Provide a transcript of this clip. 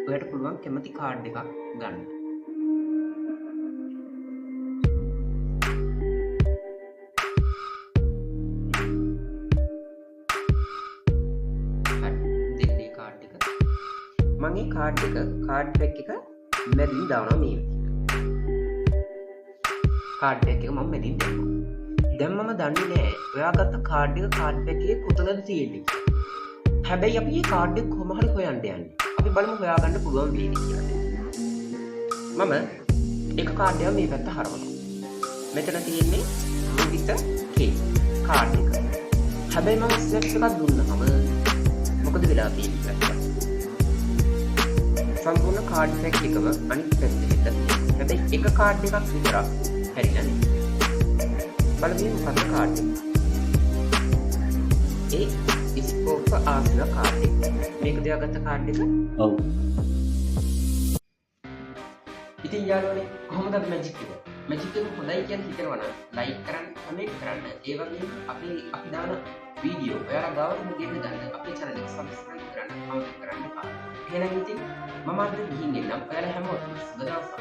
ඔයාලට පුළුවන් කැමති කාඩ් එකක් ගන්න. දෙන්නේ කාඩ් එක. මම මේ කාඩ් පැක් එක මැදින් දානවා මේ විදිහට. කාඩ් පැක් එක මම මැදින් දානවා. දැන් මම දන්නේ නැහැ ඔයා ගත්ත කාඩ් එක කාඩ් පැක් එකේ කොතනද තියෙන්නේ කියලා. හැබැයි අපි මේ කාඩ් එක කොහොම හරි හොයන්න යන්නේ. අපි බලමු හොයාගන්න පුළුවන් වේද කියලා. මම එක කාඩ් එකක් මේ පැත්ත හරවනවා. මෙතන තියෙන්නේ රුපිත K කාඩ් එක. හැබැයි මම ස්නැප් එකක් දුන්නාම මොකද වෙලා තියෙන්නේ? සම්පූර්ණ කාඩ් පැක් එකම අනිත් පැත්තට. හැබැයි එක කාඩ් එකක් විතරක් හැරිලා නේ. බලමු මොකක්ද කාඩ් එක. ඒ ස්කෝප් ආසන කාඩ් එක. මේක දෙයාගත්ත කාඩ් එක. ඔව්. ඉතින් යාළුවනේ කොහොමද මැජික් එක? මැජික් එක හොඳයි කියලා හිතනවා නම් ලයික් කරන්න, කමෙන්ට් කරන්න. ඒ වගේම අපි දාන වීඩියෝ ඔයාලා ගාවට ගෙන්න ගන්න අපේ channel එක subscribe කරන්න, කමෙන්ට් කරන්න එපා. එහෙනම් ඉතින් මම අද ගිහින් එන්නම්. ඔයාලා හැමෝටම සුබ දවසක්.